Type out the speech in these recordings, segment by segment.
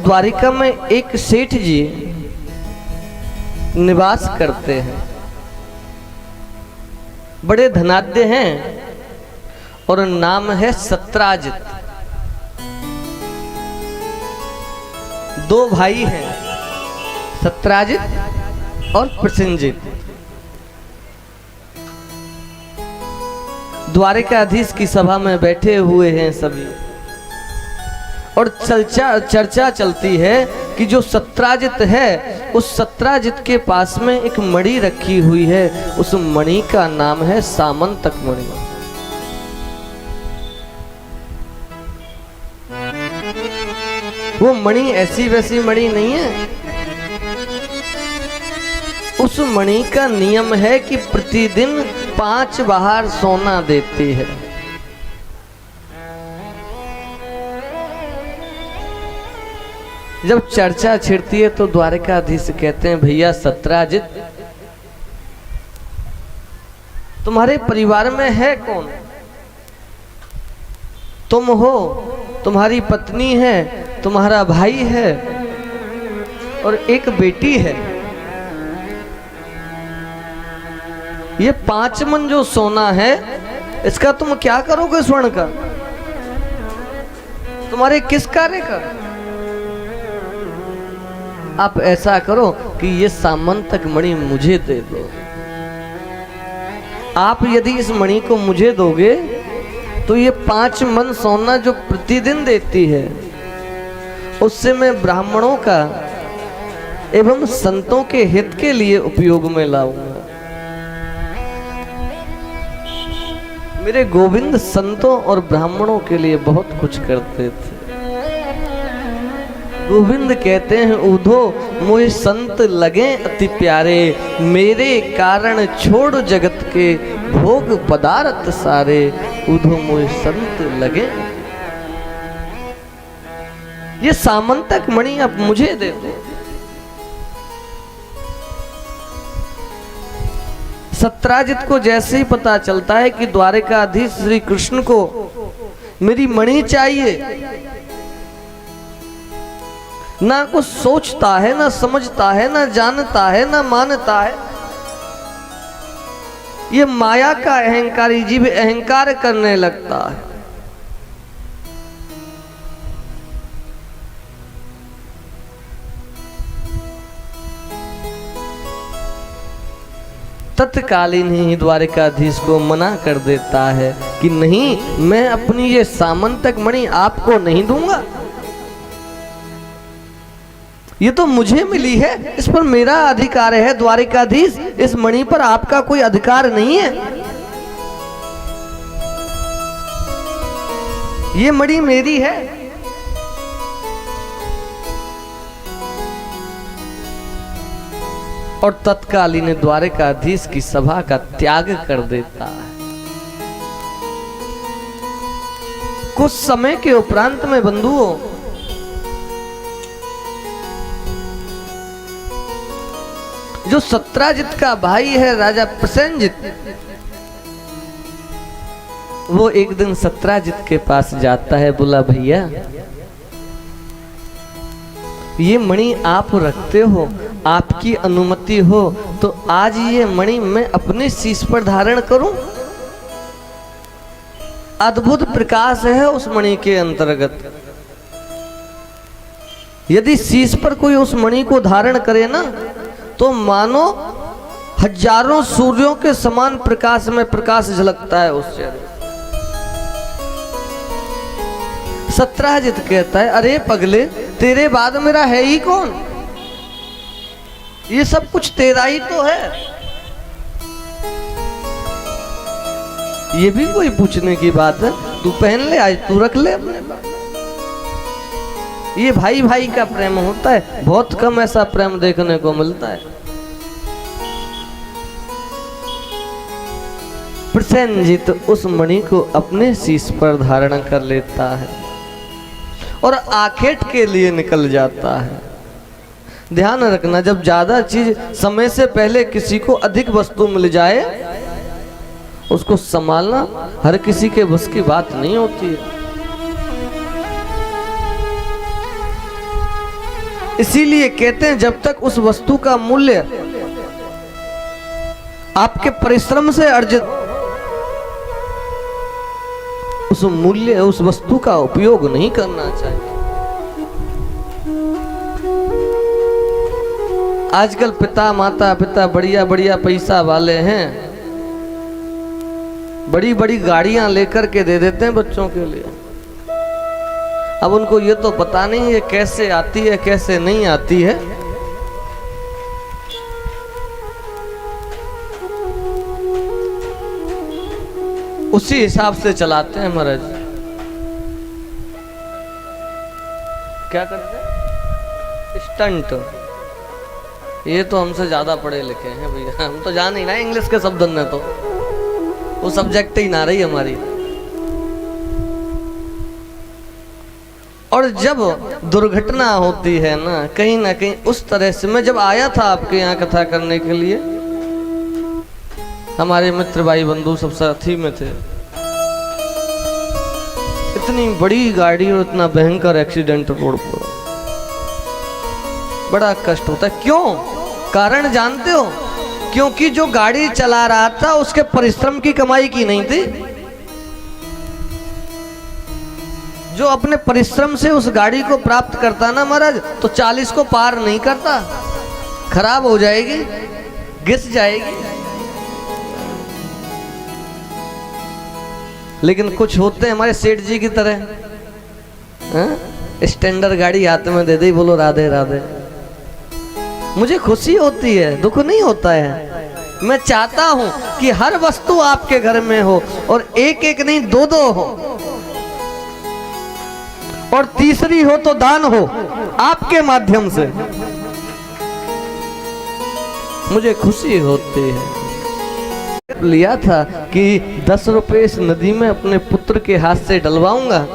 द्वारिका में एक सेठ जी निवास करते हैं, बड़े धनाढ्य हैं और नाम है सत्राजित। दो भाई हैं, सत्राजित और प्रसेनजित। द्वारिकाधीश की सभा में बैठे हुए हैं सभी, और चर्चा चलती है कि जो सत्राजित है, उस सत्राजित के पास में एक मणि रखी हुई है, उस मणि का नाम है सामंतक मणि। वो मणि ऐसी वैसी मणि नहीं है। उस मणि का नियम है कि प्रतिदिन 5 बार सोना देती है। जब चर्चा छिड़ती है तो द्वारिकाधीश कहते हैं, भैया सत्राजित, तुम्हारे परिवार में है कौन? तुम हो, तुम्हारी पत्नी है, तुम्हारा भाई है और एक बेटी है। ये 5 मन जो सोना है, इसका तुम क्या करोगे? स्वर्ण का तुम्हारे किस कार्य का? आप ऐसा करो कि ये सामंतक मणि मुझे दे दो। आप यदि इस मणि को मुझे दोगे तो ये 5 मन सोना जो प्रतिदिन देती है, उससे मैं ब्राह्मणों का एवं संतों के हित के लिए उपयोग में लाऊंगा। मेरे गोविंद संतों और ब्राह्मणों के लिए बहुत कुछ करते थे। गोविंद कहते हैं, उधो मोहि संत लगे अति प्यारे, मेरे कारण छोड़ जगत के भोग पदार्थ सारे, उधो मोहि संत लगे। ये सामंतक मणि आप मुझे दे दो। सत्राजित को जैसे ही पता चलता है कि द्वारिकाधीश श्री कृष्ण को मेरी मणि चाहिए, ना कुछ सोचता है, ना समझता है, ना जानता है, ना मानता है। ये माया का अहंकारी जीव अहंकार करने लगता है। तत्कालीन ही द्वारिकाधीश को मना कर देता है कि नहीं, मैं अपनी ये सामंतक मणि आपको नहीं दूंगा। ये तो मुझे मिली है, इस पर मेरा अधिकार है। द्वारिकाधीश, इस मणि पर आपका कोई अधिकार नहीं है। ये मणि मेरी है। और तत्कालीन द्वारिकाधीश की सभा का त्याग कर देता है। कुछ समय के उपरांत में बंधुओं, जो सत्राजित का भाई है राजा प्रसेनजित, वो एक दिन सत्राजित के पास जाता है। बोला, भैया ये मणि आप रखते हो, आपकी अनुमति हो तो आज ये मणि मैं अपने शीश पर धारण करूं। अद्भुत प्रकाश है उस मणि के अंतर्गत। यदि शीश पर कोई उस मणि को धारण करे ना, तो मानो हजारों सूर्यों के समान प्रकाश में प्रकाश झलकता है उससे। सत्राजित कहता है, अरे पगले, तेरे बाद मेरा है ही कौन? ये सब कुछ तेरा ही तो है। ये भी कोई पूछने की बात है? तू पहन ले, आज तू रख ले अपने पास। ये भाई भाई का प्रेम होता है, बहुत कम ऐसा प्रेम देखने को मिलता है। प्रसेनजित उस मणि को अपने शीश पर धारण कर लेता है और आखेट के लिए निकल जाता है। ध्यान रखना, जब ज्यादा चीज समय से पहले किसी को अधिक वस्तु मिल जाए, उसको संभालना हर किसी के बस की बात नहीं होती है। इसीलिए कहते हैं जब तक उस वस्तु का मूल्य आपके परिश्रम से अर्जित, उस मूल्य उस वस्तु का उपयोग नहीं करना चाहिए। आजकल माता पिता बढ़िया बढ़िया पैसा वाले हैं, बड़ी बड़ी गाड़ियां लेकर के दे देते हैं बच्चों के लिए। अब उनको ये तो पता नहीं है कैसे आती है कैसे नहीं आती है। उसी हिसाब से चलाते हैं महाराज। क्या करते हैं? स्टंट। ये तो हमसे ज्यादा पढ़े लिखे हैं भैया, हम तो जान ही ना इंग्लिश के शब्द ने, तो वो सब्जेक्ट ही ना रही हमारी। और जब दुर्घटना होती है ना कहीं उस तरह से, मैं जब आया था आपके यहाँ कथा करने के लिए, हमारे मित्र भाई बंधु सब साथी में थे। इतनी बड़ी गाड़ी और इतना भयंकर एक्सीडेंट रोड पर, बड़ा कष्ट होता है। क्यों? कारण जानते हो? क्योंकि जो गाड़ी चला रहा था उसके परिश्रम की कमाई की नहीं थी। जो अपने परिश्रम से उस गाड़ी को प्राप्त करता ना महाराज, तो 40 को पार नहीं करता, खराब हो जाएगी, घिस जाएगी। लेकिन कुछ होते हैं हमारे सेठ जी की तरह, स्टैंडर्ड गाड़ी हाथ में दे दी, बोलो राधे राधे। मुझे खुशी होती है, दुख नहीं होता है। मैं चाहता हूं कि हर वस्तु आपके घर में हो, और एक एक नहीं दो दो हो, और तीसरी हो तो दान हो आपके माध्यम से। मुझे खुशी होती है। लिया था कि 10 रुपए इस नदी में अपने पुत्र के हाथ से डलवाऊंगा।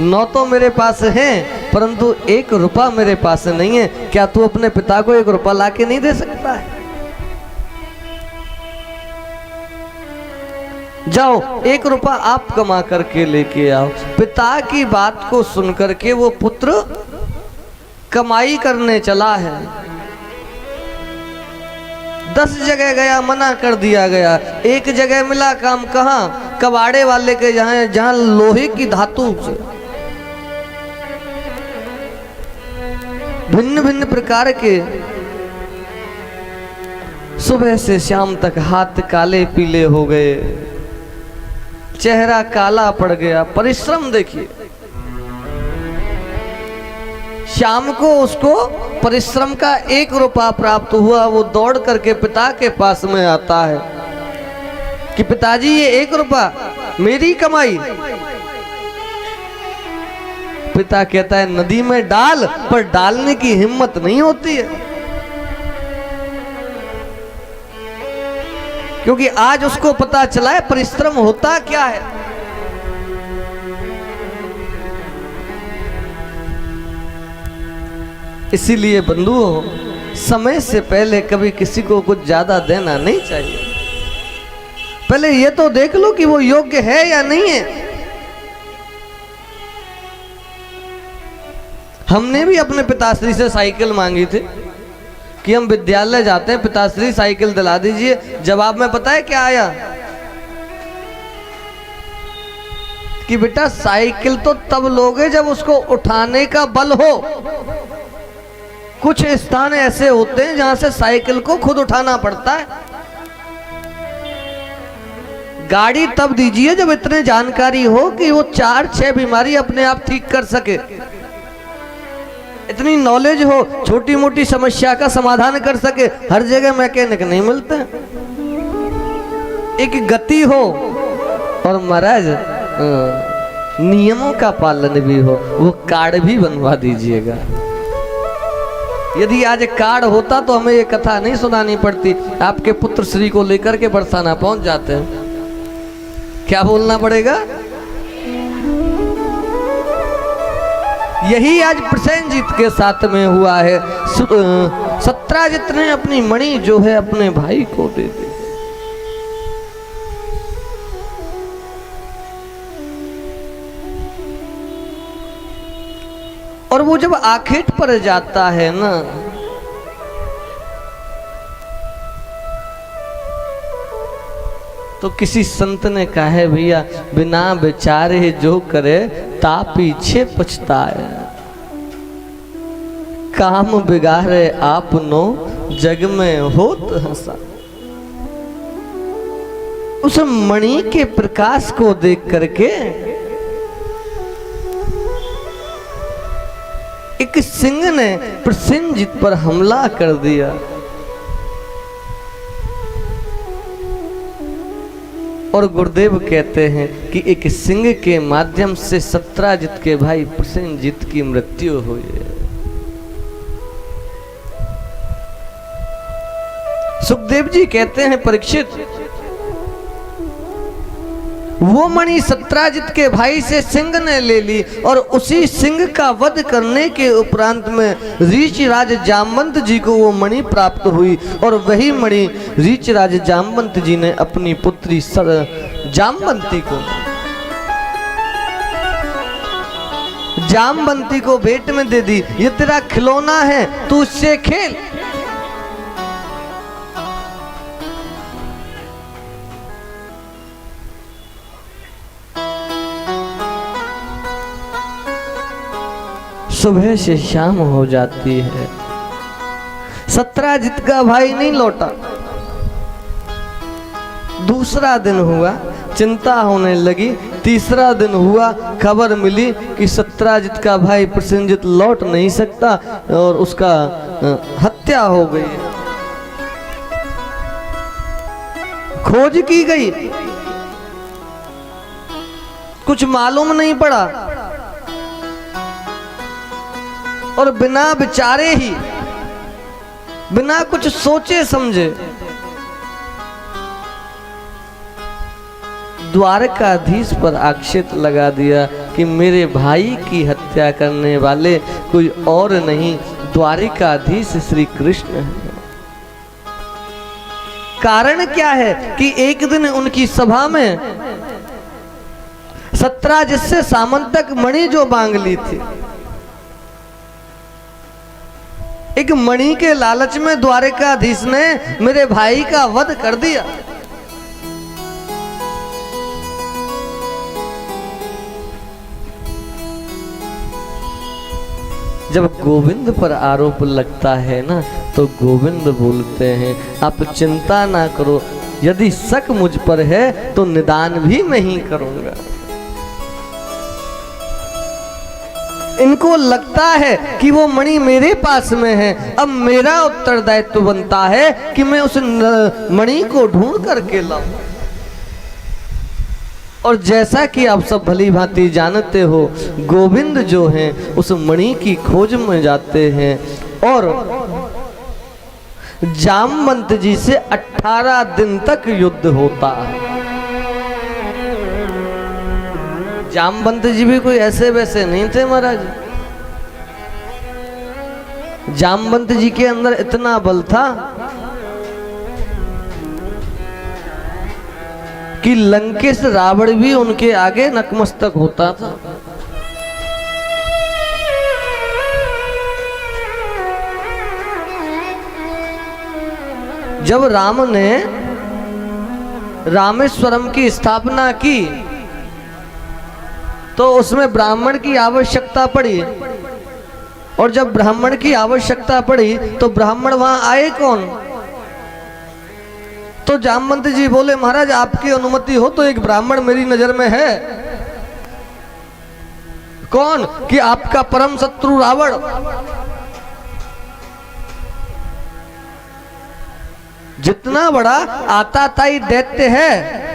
9 तो मेरे पास है, परंतु 1 रुपया मेरे पास नहीं है। क्या तू अपने पिता को 1 रुपया लाके नहीं दे सकता है? जाओ 1 रुपया आप कमा करके लेके आओ। पिता की बात को सुन करके वो पुत्र कमाई करने चला है। 10 जगह गया, मना कर दिया गया। एक जगह मिला काम, कहाँ? कबाड़े वाले के जहां लोहे की धातु से भिन्न भिन्न प्रकार के, सुबह से शाम तक हाथ काले पीले हो गए, चेहरा काला पड़ गया। परिश्रम देखिए। शाम को उसको परिश्रम का 1 रुपया प्राप्त हुआ। वो दौड़ करके पिता के पास में आता है कि पिताजी ये 1 रुपया मेरी कमाई। पिता कहता है नदी में डाल, पर डालने की हिम्मत नहीं होती है, क्योंकि आज उसको पता चला है परिश्रम होता क्या है। इसीलिए बंधुओं, समय से पहले कभी किसी को कुछ ज्यादा देना नहीं चाहिए। पहले ये तो देख लो कि वो योग्य है या नहीं है। हमने भी अपने पिताश्री से साइकिल मांगी थी कि हम विद्यालय जाते हैं, पिताश्री साइकिल दिला दीजिए। जवाब में पता है क्या आया? कि बेटा साइकिल तो तब लोगे जब उसको उठाने का बल हो। कुछ स्थान ऐसे होते हैं जहां से साइकिल को खुद उठाना पड़ता है। गाड़ी तब दीजिए जब इतने जानकारी हो कि वो 4-6 बीमारी अपने आप ठीक कर सके, इतनी नॉलेज हो, छोटी मोटी समस्या का समाधान कर सके। हर जगह मैकेनिक नहीं मिलते। एक गति हो और महाराज नियमों का पालन भी हो। वो कार्ड भी बनवा दीजिएगा। यदि आज कार्ड होता तो हमें ये कथा नहीं सुनानी पड़ती। आपके पुत्र श्री को लेकर के बरसाना पहुंच जाते हैं। क्या बोलना पड़ेगा? यही आज प्रसेनजीत के साथ में हुआ है। सत्राजित ने अपनी मणि जो है अपने भाई को दे दी। और वो जब आखेट पर जाता है ना, तो किसी संत ने कहा है भैया, बिना विचारे जो करे ता पीछे पछताए, काम बिगाड़े आपनो जग में होत हंसा। उस मणि के प्रकाश को देख करके एक सिंह ने प्रसेनजीत पर हमला कर दिया। और गुरुदेव कहते हैं कि एक सिंह के माध्यम से सत्राजित के भाई प्रसेनजीत की मृत्यु हुई। सुखदेव जी कहते हैं, परीक्षित, वो मणि सत्राजित के भाई से सिंह ने ले ली और उसी सिंह का वध करने के उपरांत में ऋषिराज जामवंत जी को वो मणि प्राप्त हुई। और वही मणि ऋषिराज जामवंत जी ने अपनी पुत्री जामवंती को भेंट में दे दी। ये तेरा खिलौना है, तू इससे खेल। सुबह से शाम हो जाती है, सत्राजित का भाई नहीं लौटा। दूसरा दिन हुआ, चिंता होने लगी। तीसरा दिन हुआ, खबर मिली कि सत्राजित का भाई प्रसेनजीत लौट नहीं सकता और उसका हत्या हो गई। खोज की गई, कुछ मालूम नहीं पड़ा और बिना विचारे ही, बिना कुछ सोचे समझे द्वारकाधीश पर आक्षेप लगा दिया कि मेरे भाई की हत्या करने वाले कोई और नहीं, द्वारकाधीश श्री कृष्ण है। कारण क्या है कि एक दिन उनकी सभा में सत्राजित से सामंतक मणि जो मांग ली थी, एक मणि के लालच में द्वारकाधीश ने मेरे भाई का वध कर दिया। जब गोविंद पर आरोप लगता है ना, तो गोविंद बोलते हैं, आप चिंता ना करो, यदि शक मुझ पर है तो निदान भी मैं ही करूंगा। इनको लगता है कि वो मणि मेरे पास में है, अब मेरा उत्तरदायित्व बनता है कि मैं उस मणि को ढूंढ करके लाऊं। और जैसा कि आप सब भली भांति जानते हो, गोविंद जो हैं उस मणि की खोज में जाते हैं और जामवंत जी से 18 दिन तक युद्ध होता है। जामवंत जी भी कोई ऐसे वैसे नहीं थे महाराज। जामवंत जी के अंदर इतना बल था कि लंकेश रावण भी उनके आगे नतमस्तक होता था। जब राम ने रामेश्वरम की स्थापना की तो उसमें ब्राह्मण की आवश्यकता पड़ी, और जब ब्राह्मण की आवश्यकता पड़ी तो ब्राह्मण वहां आए कौन? तो जामवंत जी बोले, महाराज आपकी अनुमति हो तो एक ब्राह्मण मेरी नजर में है। कौन? कि आपका परम शत्रु रावण। जितना बड़ा आताताई दैत्य है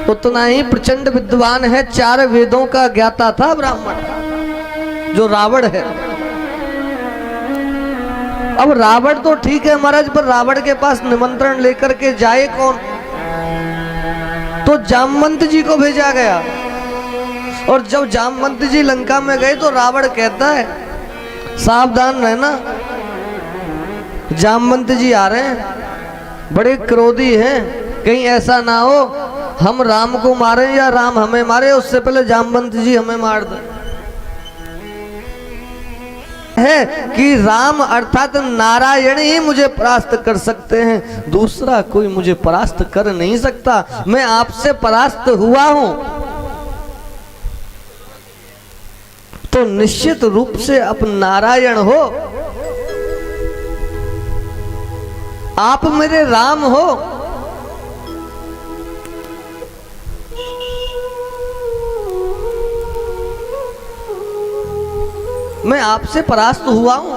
उतना ही प्रचंड विद्वान है। 4 वेदों का ज्ञाता था ब्राह्मण जो रावण है। अब रावण तो ठीक है महाराज, पर रावण के पास निमंत्रण लेकर के जाए कौन? तो जामवंत जी को भेजा गया। और जब जामवंत जी लंका में गए तो रावण कहता है, सावधान रहना, जामवंत जी आ रहे हैं, बड़े क्रोधी हैं, कहीं ऐसा ना हो हम राम को मारे या राम हमें मारे, उससे पहले जामवंत जी हमें मार दे। है कि राम अर्थात नारायण ही मुझे परास्त कर सकते हैं, दूसरा कोई मुझे परास्त कर नहीं सकता। मैं आपसे परास्त हुआ हूं तो निश्चित रूप से आप नारायण हो, आप मेरे राम हो। मैं आपसे परास्त हुआ हूं,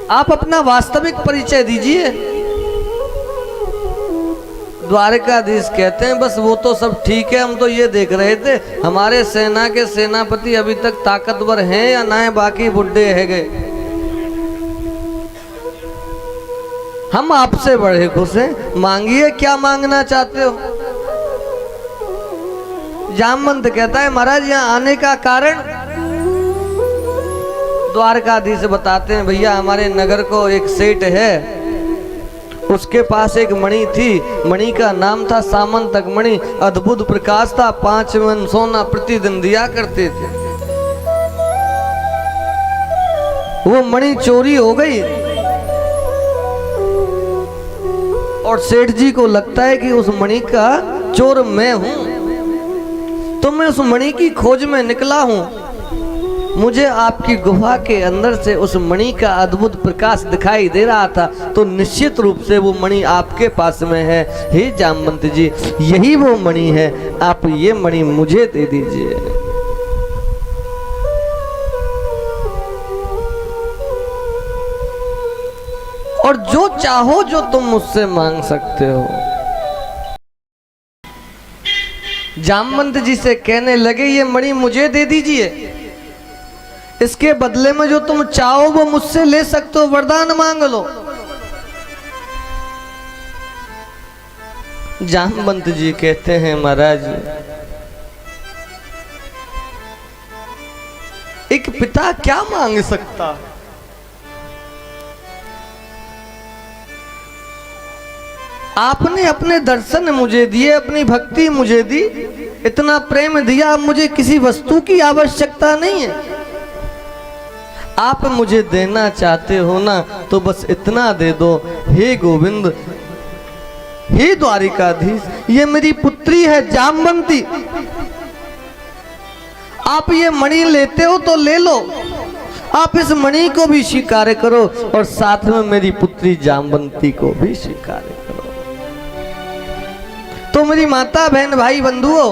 आप अपना वास्तविक परिचय दीजिए। द्वारकाधीश कहते हैं बस वो तो सब ठीक है, हम तो ये देख रहे थे हमारे सेना के सेनापति अभी तक ताकतवर हैं या ना है, बाकी बुड्ढे है गए। हम आपसे बड़े खुश हैं, मांगिए क्या मांगना चाहते हो। जामवंत कहता है महाराज यहाँ आने का कारण। द्वारकाधीश बताते हैं भैया हमारे नगर को एक सेठ है, उसके पास एक मणि थी, मणि का नाम था सामंतक मणि, अद्भुत प्रकाश था, 5 मन सोना प्रतिदिन दिया करते थे। वो मणि चोरी हो गई और सेठ जी को लगता है कि उस मणि का चोर मैं हूं, तो मैं उस मणि की खोज में निकला हूं। मुझे आपकी गुफा के अंदर से उस मणि का अद्भुत प्रकाश दिखाई दे रहा था, तो निश्चित रूप से वो मणि आपके पास में है। हे जामवंत जी, यही वो मणि है, आप ये मणि मुझे दे दीजिए। और जो चाहो जो तुम मुझसे मांग सकते हो। जामवंत जी से कहने लगे ये मणि मुझे दे दीजिए, इसके बदले में जो तुम चाहो वो मुझसे ले सकते हो, वरदान मांग लो। जामवंत जी कहते हैं महाराज एक पिता क्या मांग सकता, आपने अपने दर्शन मुझे दिए, अपनी भक्ति मुझे दी, इतना प्रेम दिया, अब मुझे किसी वस्तु की आवश्यकता नहीं है। आप मुझे देना चाहते हो ना तो बस इतना दे दो। हे गोविंद, हे द्वारिकाधीश, ये मेरी पुत्री है जामवंती, आप ये मणि लेते हो तो ले लो, आप इस मणि को भी स्वीकार करो और साथ में मेरी पुत्री जामवंती को भी स्वीकार करो। तो मेरी माता बहन भाई बंधुओं,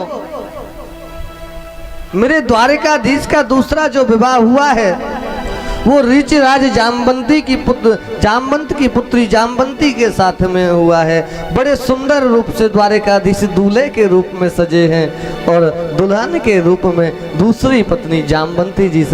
मेरे द्वारिकाधीश का दूसरा जो विवाह हुआ है वो ऋच राज जामवंती की पुत्र जामवंत की पुत्री जामवंती के साथ में हुआ है। बड़े सुंदर रूप से द्वारिकाधीश दूल्हे के रूप में सजे हैं और दुल्हन के रूप में दूसरी पत्नी जामवंती जी से